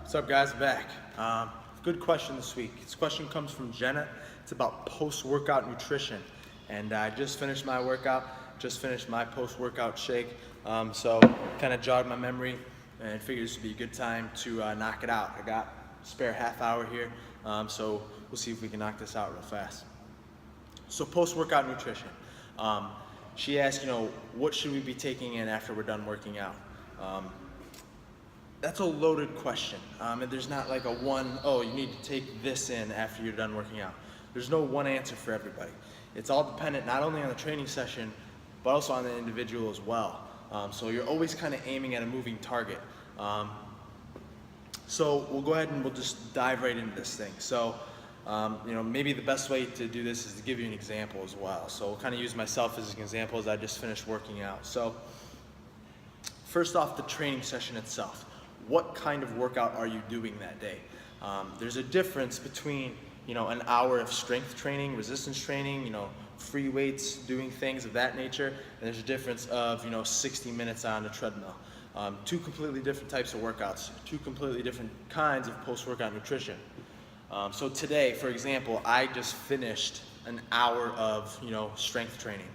What's up, guys? Back. Good question this week. This question comes from Jenna. It's about post-workout nutrition. And I just finished my workout, just finished my post-workout shake. So kind of jogged my memory and figured this would be a good time to knock it out. I got a spare half hour here, so we'll see if we can knock this out real fast. So post-workout nutrition. She asked, what should we be taking in after we're done working out? That's a loaded question. And there's not like a one, you need to take this in after you're done working out. There's no one answer for everybody. It's all dependent not only on the training session, but also on the individual as well. So you're always kind of aiming at a moving target. So we'll go ahead and we'll just dive right into this thing. So, maybe the best way to do this is to give you an example as well. So we'll kind of use myself as an example as I just finished working out. So first off, the training session itself. What kind of workout are you doing that day? There's a difference between, an hour of strength training, resistance training, free weights, doing things of that nature, and there's a difference of, 60 minutes on the treadmill. Two completely different types of workouts, two completely different kinds of post-workout nutrition. So today, for example, I just finished an hour of, strength training.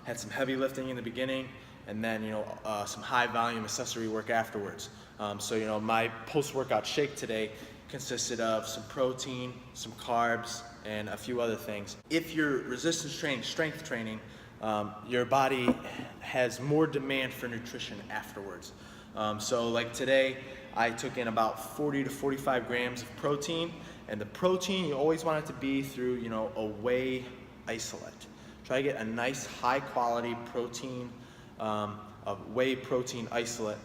Had some heavy lifting in the beginning, and then, some high volume accessory work afterwards. So, my post-workout shake today consisted of some protein, some carbs, and a few other things. If you're resistance training, strength training, your body has more demand for nutrition afterwards. So like today, I took in about 40 to 45 grams of protein, and the protein, you always want it to be through, a whey isolate. Try to get a nice high quality protein, a whey protein isolate.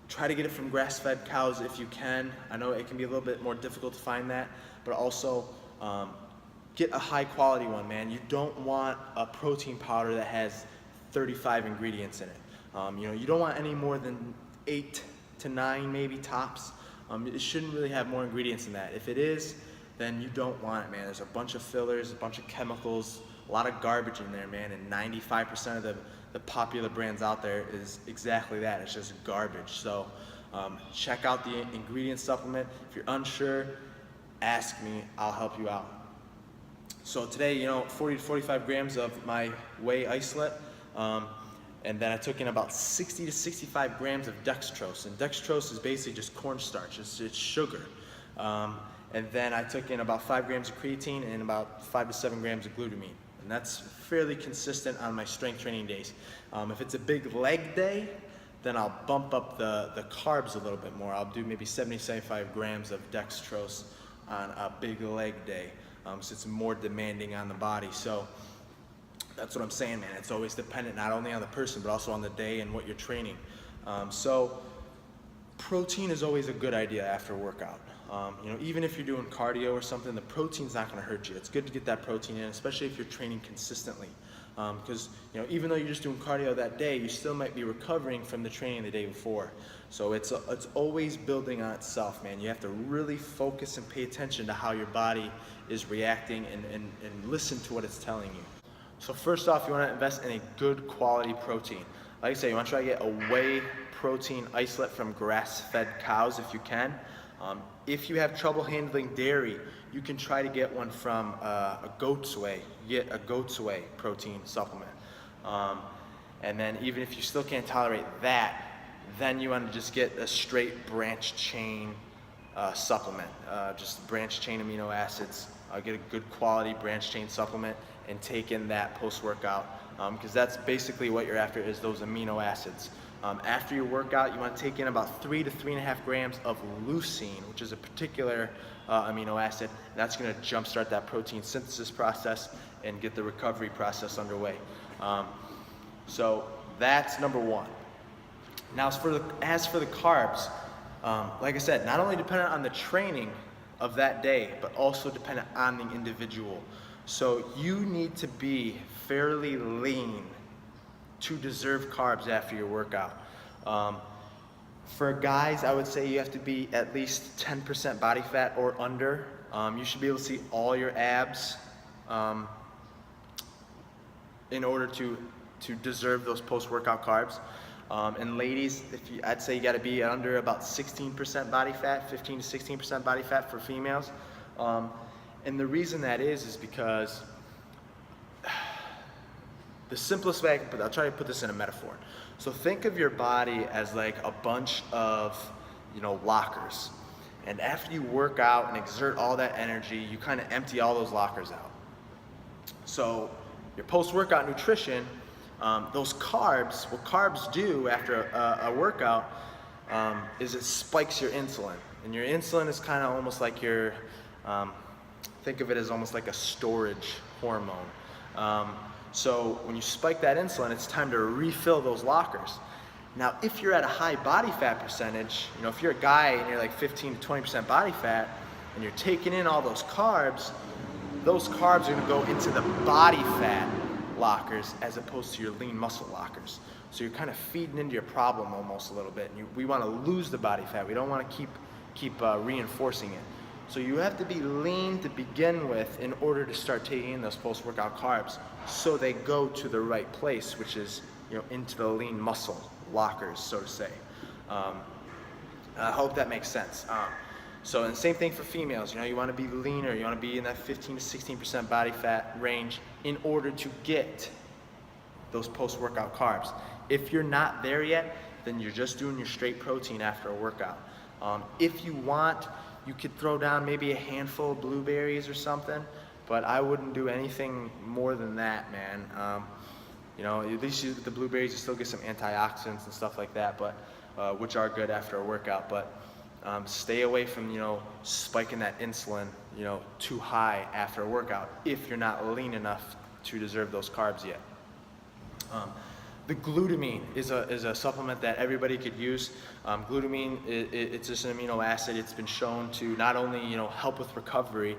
Try to get it from grass-fed cows if you can. I know it can be a little bit more difficult to find that, but also get a high quality one, man. You don't want a protein powder that has 35 ingredients in it. You don't want any more than 8 to 9 maybe tops. It shouldn't really have more ingredients than that. If it is, then you don't want it, man. There's a bunch of fillers, a bunch of chemicals, a lot of garbage in there, man, and 95% of the popular brands out there is exactly that. It's just garbage. So check out the ingredient supplement. If you're unsure, ask me, I'll help you out. So today, 40 to 45 grams of my whey isolate, and then I took in about 60 to 65 grams of dextrose. And dextrose is basically just cornstarch, it's sugar. And then I took in about 5 grams of creatine and about 5 to 7 grams of glutamine. And that's fairly consistent on my strength training days. If it's a big leg day, then I'll bump up the carbs a little bit more. I'll do maybe 70, 75 grams of dextrose on a big leg day. So it's more demanding on the body. So that's what I'm saying, man. It's always dependent not only on the person, but also on the day and what you're training. So protein is always a good idea after a workout. Even if you're doing cardio or something, the protein's not going to hurt you. It's good to get that protein in, especially if you're training consistently. Because even though you're just doing cardio that day, you still might be recovering from the training the day before. So it's always building on itself, man. You have to really focus and pay attention to how your body is reacting and listen to what it's telling you. So first off, you want to invest in a good quality protein. Like I say, you want to try to get a whey protein isolate from grass-fed cows if you can. If you have trouble handling dairy, you can try to get one from a goat's whey. You get a goat's whey protein supplement. And then even if you still can't tolerate that, then you want to just get a straight branch chain supplement. Just branch chain amino acids. Get a good quality branch chain supplement and take in that post-workout. Because that's basically what you're after, is those amino acids. After your workout, you want to take in about 3 to 3.5 grams of leucine, which is a particular amino acid. And that's going to jumpstart that protein synthesis process and get the recovery process underway. So that's number one. Now, as for the carbs, like I said, not only dependent on the training of that day, but also dependent on the individual. So you need to be fairly lean to deserve carbs after your workout. For guys, I would say you have to be at least 10% body fat or under. You should be able to see all your abs in order to deserve those post-workout carbs. And ladies, I'd say you got to be under about 16% body fat, 15 to 16% body fat for females. And the reason that is because the simplest way I'll try to put this in a metaphor. So think of your body as like a bunch of, lockers. And after you work out and exert all that energy, you kind of empty all those lockers out. So your post-workout nutrition, those carbs, what carbs do after a workout is it spikes your insulin. And your insulin is kind of almost like your, think of it as almost like a storage hormone. So when you spike that insulin, it's time to refill those lockers. Now, if you're at a high body fat percentage, if you're a guy and you're like 15 to 20% body fat, and you're taking in all those carbs are gonna go into the body fat lockers as opposed to your lean muscle lockers. So you're kind of feeding into your problem almost a little bit. And we wanna lose the body fat. We don't wanna keep reinforcing it. So you have to be lean to begin with in order to start taking in those post-workout carbs so they go to the right place, which is into the lean muscle lockers, so to say. I hope that makes sense. So and same thing for females, you want to be leaner, you want to be in that 15 to 16% body fat range in order to get those post-workout carbs. If you're not there yet, then you're just doing your straight protein after a workout. If you want, you could throw down maybe a handful of blueberries or something, but I wouldn't do anything more than that, man. At least the blueberries, you still get some antioxidants and stuff like that, but which are good after a workout. But stay away from spiking that insulin too high after a workout if you're not lean enough to deserve those carbs yet. The glutamine is a supplement that everybody could use. Glutamine, it's just an amino acid. It's been shown to not only help with recovery,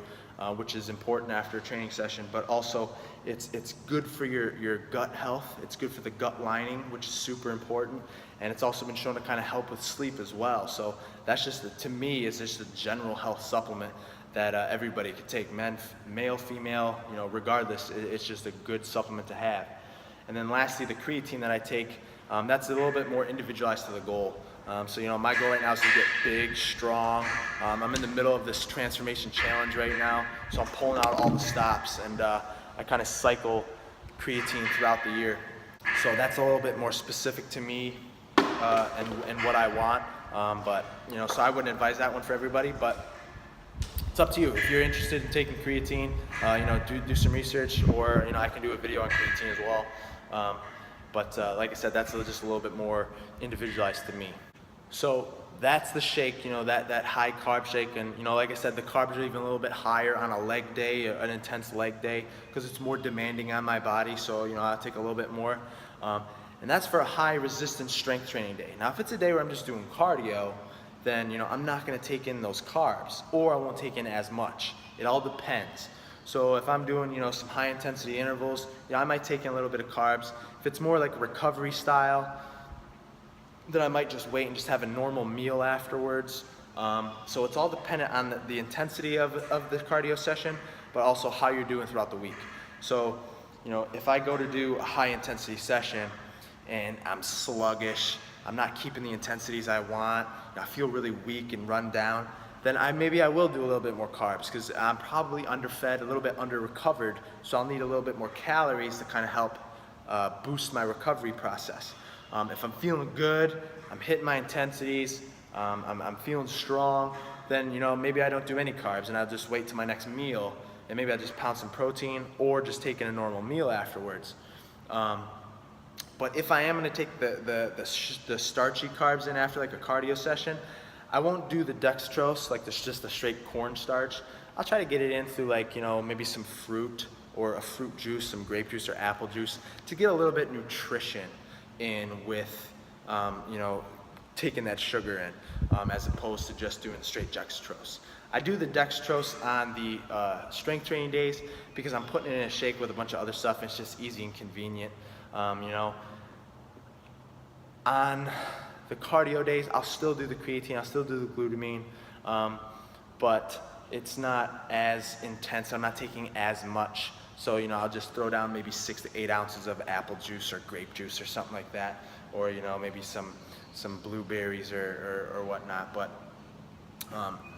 which is important after a training session, but also it's good for your gut health. It's good for the gut lining, which is super important, and it's also been shown to kind of help with sleep as well. So that's to me is just a general health supplement that everybody could take, male, female, regardless. It's just a good supplement to have. And then lastly, the creatine that I take, that's a little bit more individualized to the goal. So my goal right now is to get big, strong. I'm in the middle of this transformation challenge right now, so I'm pulling out all the stops, and I kind of cycle creatine throughout the year. So that's a little bit more specific to me and what I want. But so I wouldn't advise that one for everybody, but it's up to you. If you're interested in taking creatine, do some research, or I can do a video on creatine as well. But like I said, that's just a little bit more individualized to me. So that's the shake, that high carb shake. And like I said, the carbs are even a little bit higher on a leg day, an intense leg day, because it's more demanding on my body. So I'll take a little bit more. And that's for a high resistance strength training day. Now, if it's a day where I'm just doing cardio, then I'm not going to take in those carbs, or I won't take in as much. It all depends. So if I'm doing some high intensity intervals, I might take in a little bit of carbs. If it's more like recovery style, then I might just wait and just have a normal meal afterwards. So it's all dependent on the intensity of the cardio session, but also how you're doing throughout the week. So if I go to do a high intensity session and I'm sluggish, I'm not keeping the intensities I want, I feel really weak and run down, then maybe I will do a little bit more carbs, because I'm probably underfed, a little bit under-recovered, so I'll need a little bit more calories to kind of help boost my recovery process. If I'm feeling good, I'm hitting my intensities, I'm feeling strong, then maybe I don't do any carbs, and I'll just wait till my next meal, and maybe I'll just pound some protein, or just taking a normal meal afterwards. But if I am going to take the starchy carbs in after like a cardio session, I won't do the dextrose, like just the straight cornstarch. I'll try to get it in through maybe some fruit, or a fruit juice, some grape juice or apple juice, to get a little bit nutrition in with taking that sugar in, as opposed to just doing straight dextrose. I do the dextrose on the strength training days because I'm putting it in a shake with a bunch of other stuff, and it's just easy and convenient. On the cardio days, I'll still do the creatine, I'll still do the glutamine, but it's not as intense. I'm not taking as much. So, you know, I'll just throw down maybe 6 to 8 ounces of apple juice or grape juice or something like that, or, you know, maybe some blueberries or whatnot. But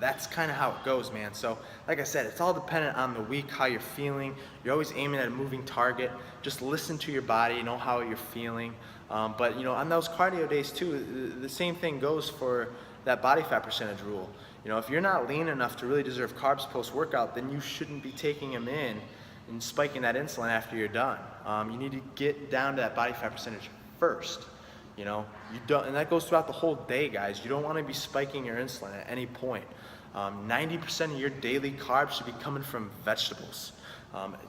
that's kind of how it goes, man. So like I said, it's all dependent on the week, how you're feeling. You're always aiming at a moving target. Just listen to your body, know how you're feeling. But, you know, on those cardio days too, the same thing goes for that body fat percentage rule. You know, if you're not lean enough to really deserve carbs post-workout, then you shouldn't be taking them in and spiking that insulin after you're done. You need to get down to that body fat percentage first. You know, you don't, and that goes throughout the whole day, guys. You don't want to be spiking your insulin at any point. 90% of your daily carbs should be coming from vegetables.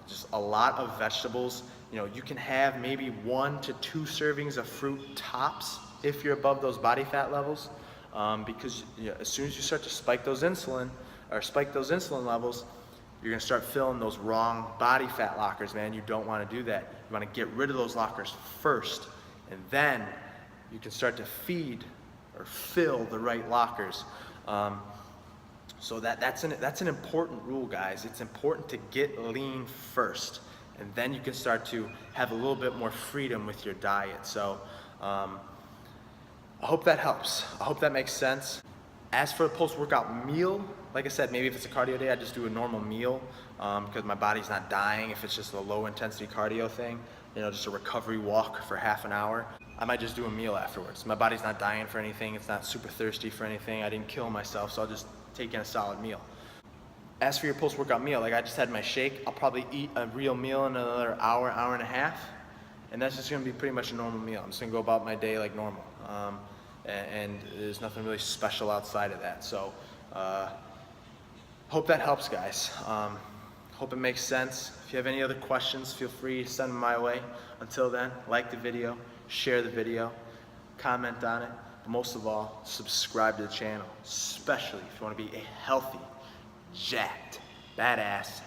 Just a lot of vegetables. You know, you can have maybe 1 to 2 servings of fruit tops if you're above those body fat levels, because you know, as soon as you start to spike those insulin levels, you're gonna start filling those wrong body fat lockers, man. You don't want to do that. You want to get rid of those lockers first, and then you can start to feed or fill the right lockers. So that's an important rule, guys. It's important to get lean first, and then you can start to have a little bit more freedom with your diet. So I hope that helps. I hope that makes sense. As for the post-workout meal, like I said, maybe if it's a cardio day, I just do a normal meal because my body's not dying. If it's just a low-intensity cardio thing, you know, just a recovery walk for half an hour, I might just do a meal afterwards. My body's not dying for anything. It's not super thirsty for anything. I didn't kill myself, so I'll just take in a solid meal. As for your post-workout meal, like I just had my shake, I'll probably eat a real meal in another hour, hour and a half, and that's just gonna be pretty much a normal meal. I'm just gonna go about my day like normal. And there's nothing really special outside of that. So hope that helps, guys. Hope it makes sense. If you have any other questions, feel free to send them my way. Until then, like the video, share the video, comment on it, but most of all, subscribe to the channel, especially if you want to be a healthy, jacked, badass